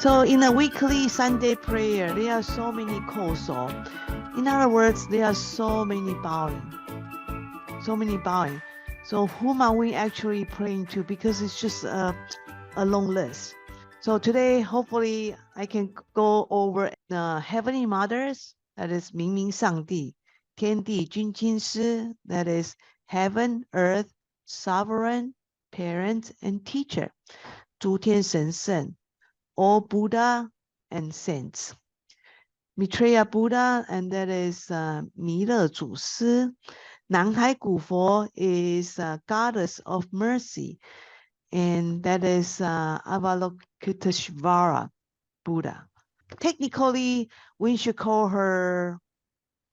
So in a weekly Sunday prayer, there are so many koso. In other words, there are so many bowing. So many bowing. So whom are we actually praying to? Because it's just a long list. So today, hopefully, I can go over the Heavenly Mothers, that is 明明上帝, 天地君亲师, that is heaven, earth, sovereign, parent, and teacher, 诸天神圣, all Buddha and saints. Maitreya Buddha, and that is 弥勒祖师. 南海古佛 is goddess of mercy, and that is Avalokitesvara Buddha. Technically, we should call her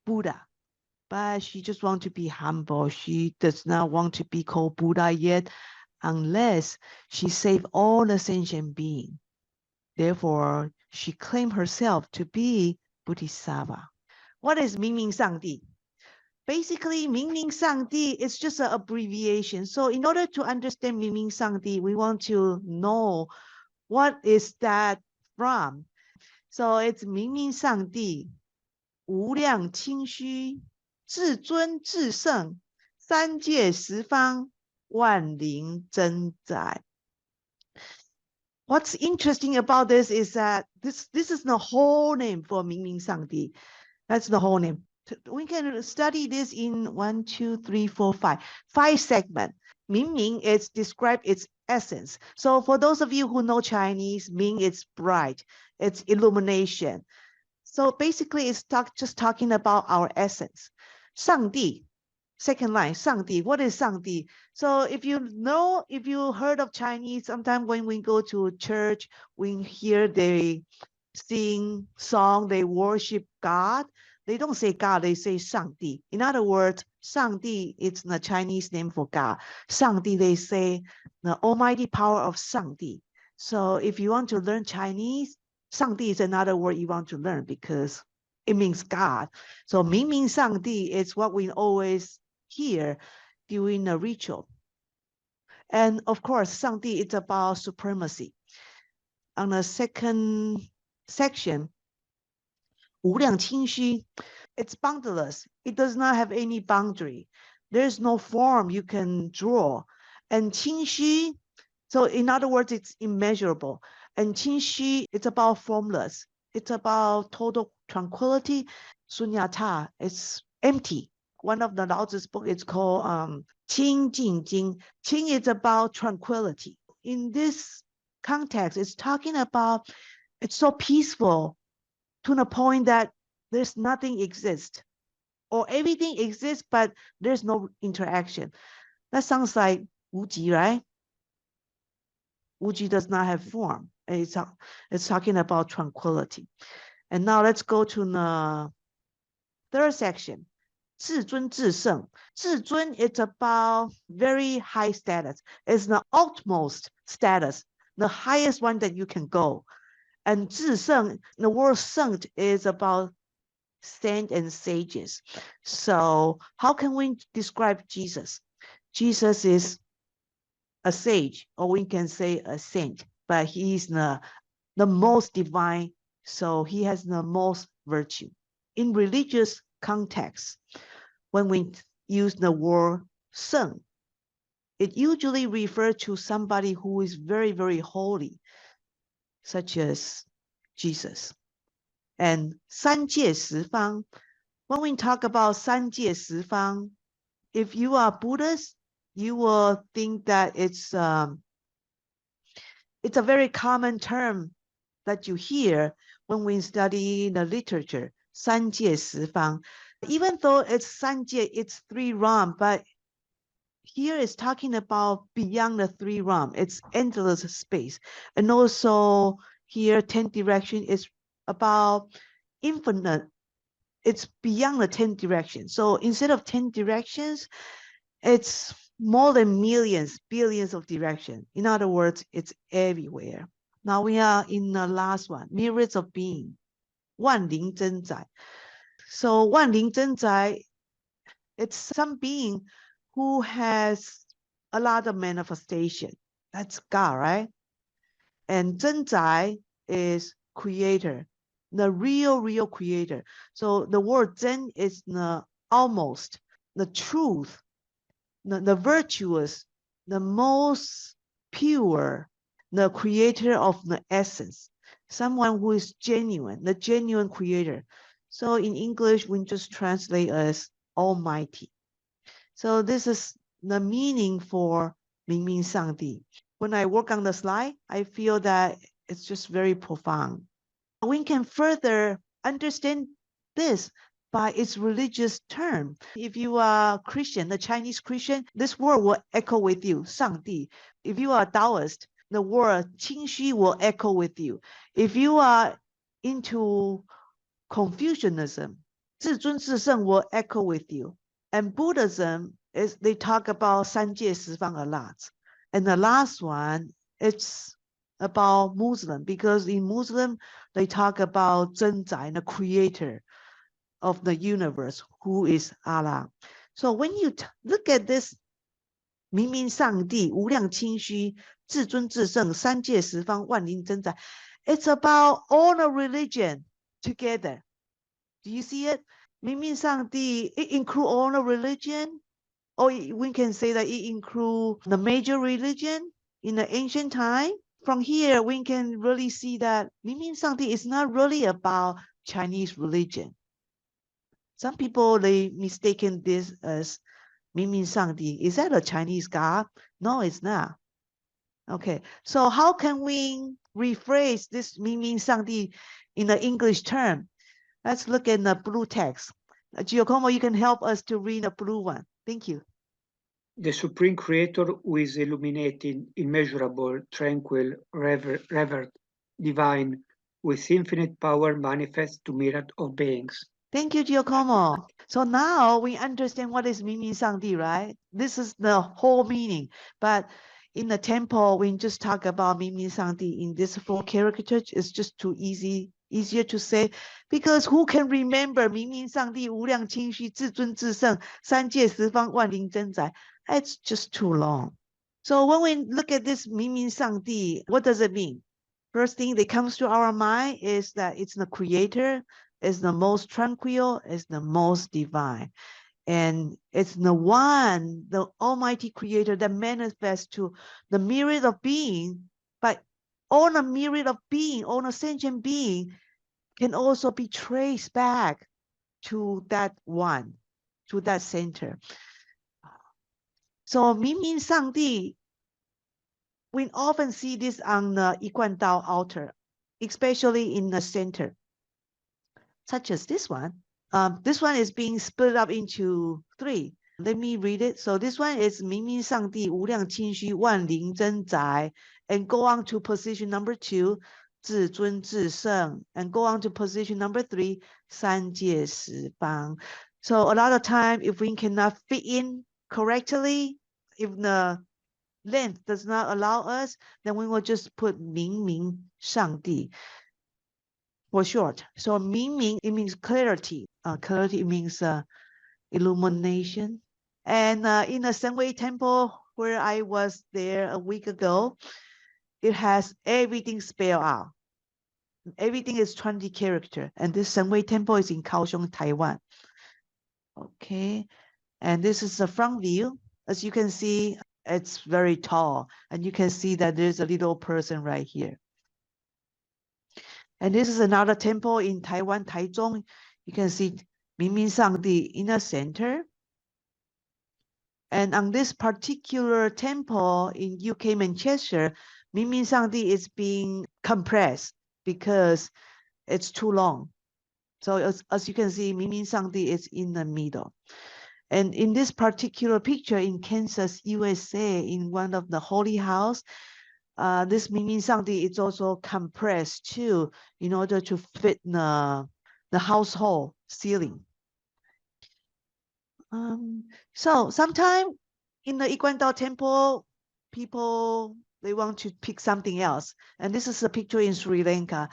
Buddha, but she just wants to be humble. She does not want to be called Buddha yet, unless she saved all the sentient beings. Therefore, she claimed herself to be Bodhisattva. What is 明明上帝? Basically, 明明上帝 is just an abbreviation. So in order to understand 明明上帝, we want to know what is that from. So it's 明明上帝, 无量清虚, 至尊至圣, 三界十方, 万灵真在. What's interesting about this is that this is the whole name for 明明上帝. That's the whole name. We can study this in 1, 2, 3, 4, 5. 5 segments. 明明is describe its essence. So for those of you who know Chinese, 明 is bright. It's illumination. So basically it's just talking about our essence. 上帝. Second line, 上帝. What is 上帝? So if you heard of Chinese, sometimes when we go to church, we hear they sing song, they worship God. They don't say God, they say 上帝. In other words, 上帝 is the Chinese name for God. 上帝, they say the almighty power of 上帝. So if you want to learn Chinese, 上帝 is another word you want to learn because it means God. So 明明上帝 is what we always hear during a ritual. And of course, 上帝 is about supremacy. On the second section, 无量清虚, it's boundless. It does not have any boundary. There's no form you can draw. And 清虚, so in other words, it's immeasurable. And 清虚, it's about formless. It's about total tranquility. Sunyata, it's empty. One of the Laozi's book is called 清净经. Qing is about tranquility. In this context, it's talking about it's so peaceful to the point that there's nothing exists, or everything exists, but there's no interaction. That sounds like 无极, right? 无极 does not have form. It's talking about tranquility. And now let's go to the third section. 至尊至圣. 至尊, it's about very high status. It's the utmost status, the highest one that you can go. And 至圣, the word 圣 is about saint and sages. So how can we describe Jesus? Jesus is a sage, or we can say a saint, but he is the most divine, so he has the most virtue. In religious context, when we use the word 圣, it usually refers to somebody who is very, very holy, such as Jesus. And 三界十方, when we talk about 三界十方, if you are Buddhist, you will think that it's a very common term that you hear when we study the literature, 三界十方. Even though it's 三界, it's 3 realms, but here it's talking about beyond the 3 realms. It's endless space. And also here, 10 direction is about infinite. It's beyond the 10 directions. So instead of 10 directions, it's more than millions, billions of directions. In other words, it's everywhere. Now we are in the last one, myriads of being, 万灵真在. So 万灵真在, it's some being who has a lot of manifestation. That's God, right? And 真在 is creator, the real creator. So the word Zen is the almost, the truth, the virtuous, the most pure, the creator of the essence, someone who is genuine, the genuine creator. So in English, we just translate as Almighty. So this is the meaning for 明明上帝. When I work on the slide, I feel that it's just very profound. We can further understand this by its religious term. If you are Christian, the Chinese Christian, this word will echo with you, 上帝. If you are Taoist, the word 清虚 will echo with you. If you are into Confucianism, 至尊至圣 will echo with you. And Buddhism is, they talk about 三界十方 a lot. And the last one, it's about Muslim, because in Muslim, they talk about 真宰, the creator of the universe, who is Allah. So when you look at this 明明上帝, 无量清虚, 至尊至圣, 三界十方, 万灵真宰, it's about all the religion together. Do you see it? 明明上帝, it includes all the religion, or we can say that it includes the major religion in the ancient time. From here, we can really see that 明明上帝 is not really about Chinese religion. Some people, they mistaken this as 明明上帝. Is that a Chinese god? No, it's not. Okay, so how can we rephrase this 明明上帝 in the English term? Let's look at the blue text. Giacomo, you can help us to read the blue one. Thank you. The Supreme Creator, who is illuminating, immeasurable, tranquil, revered, divine, with infinite power manifest to myriad of beings. Thank you, Giacomo. So now we understand what is 明明上帝, right? This is the whole meaning. But in the temple, we just talk about 明明上帝 in this 4 characters. It's just too easier to say, because who can remember 明明上帝, 无量清虚, 至尊至圣, 三界十方, 万灵真宰? It's just too long. So when we look at this 明明上帝, what does it mean? First thing that comes to our mind is that it's the creator, is the most tranquil, is the most divine. And it's the one, the almighty creator that manifests to the myriad of being, but all the myriad of being, all the sentient being can also be traced back to that one, to that center. So 明明上帝, we often see this on the I-Kuan Tao altar, especially in the center, such as this one. This one is being split up into 3. Let me read it. So this one is 明明上帝, 无量清虚, 万灵真宰, and go on to position number 2, 至尊至圣, and go on to position number 3, 三界十方. So a lot of time, if we cannot fit in correctly, if the length does not allow us, then we will just put 明明上帝for short. So 明明, it means clarity. Clarity means illumination. And in the Shenwei temple, where I was there a week ago, it has everything spelled out. Everything is 20 characters. And this Shenwei temple is in Kaohsiung, Taiwan. Okay. And this is the front view. As you can see, it's very tall. And you can see that there's a little person right here. And this is another temple in Taiwan, Taichung. You can see 明明上帝 in the center. And on this particular temple in UK, Manchester, 明明上帝 is being compressed because it's too long. So as you can see, 明明上帝 is in the middle. And in this particular picture in Kansas, USA, in one of the holy house, this 明明上帝 is also compressed too, in order to fit the household ceiling. So sometimes in the I-Kuan Tao temple, people, they want to pick something else. And this is a picture in Sri Lanka.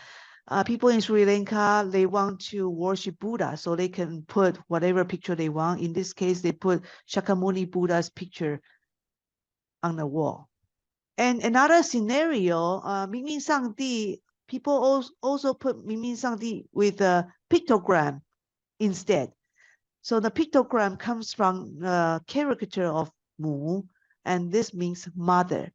People in Sri Lanka, they want to worship Buddha, so they can put whatever picture they want. In this case, they put Shakyamuni Buddha's picture on the wall. And another scenario, 明明上帝 People also put Míng上帝with a pictogram instead. So the pictogram comes from the caricature of Mu, and this means mother.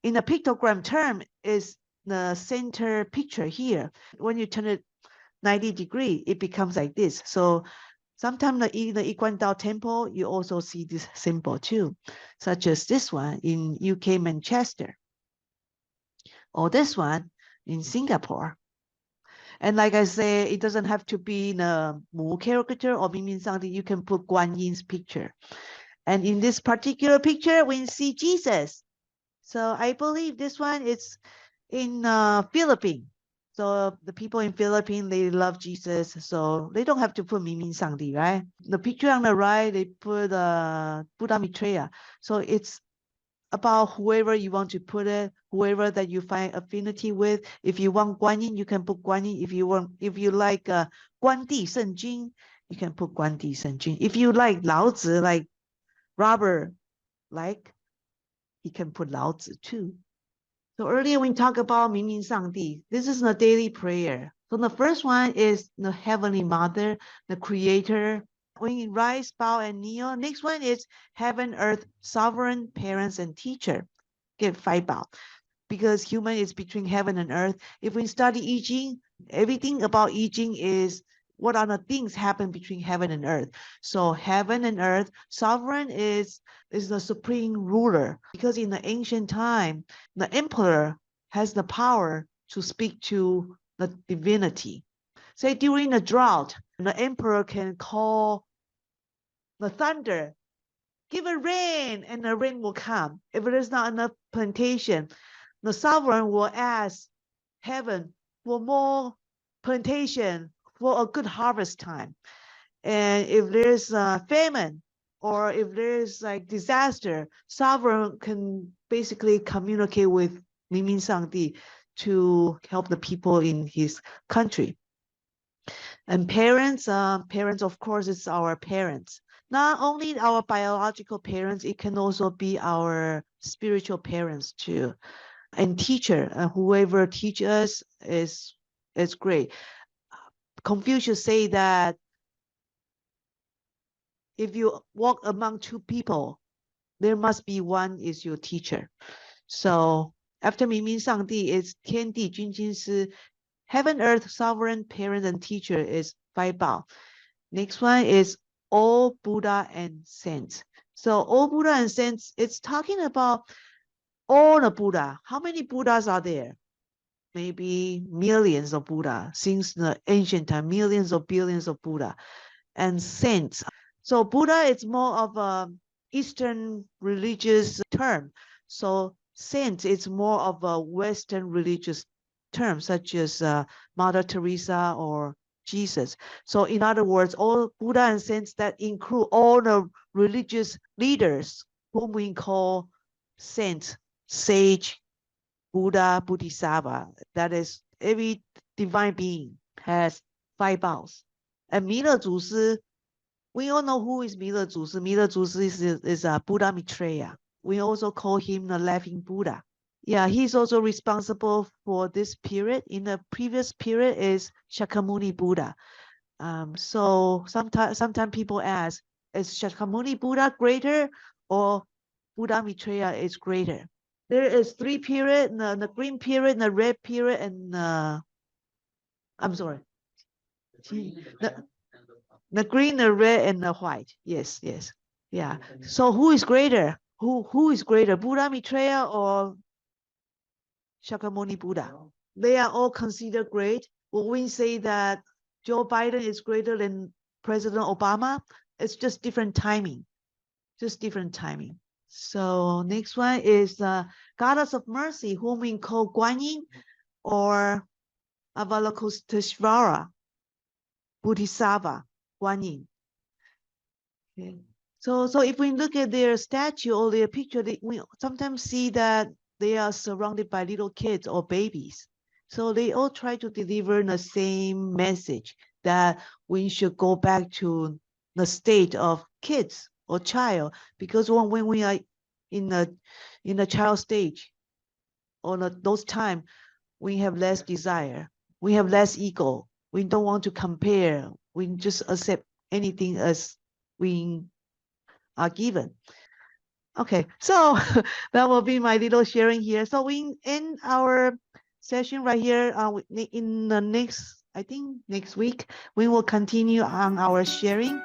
In the pictogram term is the center picture here. When you turn it 90 degrees, it becomes like this. So sometimes in the I-Kuan Tao temple, you also see this symbol too, such as this one in UK Manchester, or this one in Singapore. And like I say, it doesn't have to be in a Mu caricature or Míng something. You can put Guan Yin's picture. And in this particular picture, we see Jesus. So I believe this one is in Philippines. So the people in Philippines, they love Jesus. So they don't have to put Míng上帝, right? The picture on the right, they put Buddha Maitreya. So it's about whoever you want to put it, whoever that you find affinity with. If you want Guan Yin, you can put Guan Yin. If you like Guan Di Sheng Jing, you can put Guan Di Sheng Jing. If you like Lao Tzu, like Robert, he can put Lao Tzu too. So earlier we talked about Míng上帝. This is the daily prayer. So the first one is the Heavenly Mother, the Creator. When you rise, bow, and kneel. Next one is heaven, earth, sovereign, parents, and teacher. Get 5 bow. Because human is between heaven and earth. If we study I Ching, everything about I Ching is what are the things happen between heaven and earth. So heaven and earth, sovereign is the supreme ruler. Because in the ancient time, the emperor has the power to speak to the divinity. Say during a drought, the emperor can call the thunder, give a rain, and the rain will come. If there's not enough plantation, the sovereign will ask heaven for more plantation for a good harvest time. And if there's a famine or if there's like disaster, sovereign can basically communicate with Míng上帝to help the people in his country. And parents, of course, is our parents. Not only our biological parents, it can also be our spiritual parents too. And teacher, whoever teaches us is great. Confucius say that if you walk among 2 people, there must be one is your teacher. So after Míng上帝, it's 天地君亲师. Heaven, earth, sovereign, parent, and teacher is 5 bow. Next one is all Buddha and saints. So all Buddha and saints, it's talking about all the Buddha. How many Buddhas are there? Maybe millions of Buddha. Since the ancient time, millions or billions of Buddha. And saints. So Buddha is more of a Eastern religious term. So saints is more of a Western religious term, such as Mother Teresa or Jesus. So in other words, all Buddha and saints that include all the religious leaders whom we call saints, sage, Buddha, Bodhisattva. That is, every divine being has 5 bows. And弥勒祖师, we all know who is弥勒祖师. 弥勒祖师is Buddha Maitreya. We also call him the Laughing Buddha. Yeah, he's also responsible for this period. In the previous period is Shakyamuni Buddha. So sometimes people ask, is Shakyamuni Buddha greater or Buddha Maitreya is greater? There is 3 periods, the green period, the red period, and I'm sorry. The green, the red, and the white. Yes. Yeah. So who is greater? Who is greater, Buddha Maitreya or Shakyamuni Buddha? They are all considered great. Will we say that Joe Biden is greater than President Obama? It's just different timing. So next one is the Goddess of Mercy, whom we call Guan Yin or Avalokitesvara, Bodhisattva, Guan Yin. Okay. So if we look at their statue or their picture, we sometimes see that they are surrounded by little kids or babies. So they all try to deliver the same message that we should go back to the state of kids or child, because when we are in the child stage or those time, we have less desire, we have less ego, we don't want to compare, we just accept anything as we are given. Okay, so that will be my little sharing here. So we end our session right here. In the next, I think next week, we will continue on our sharing.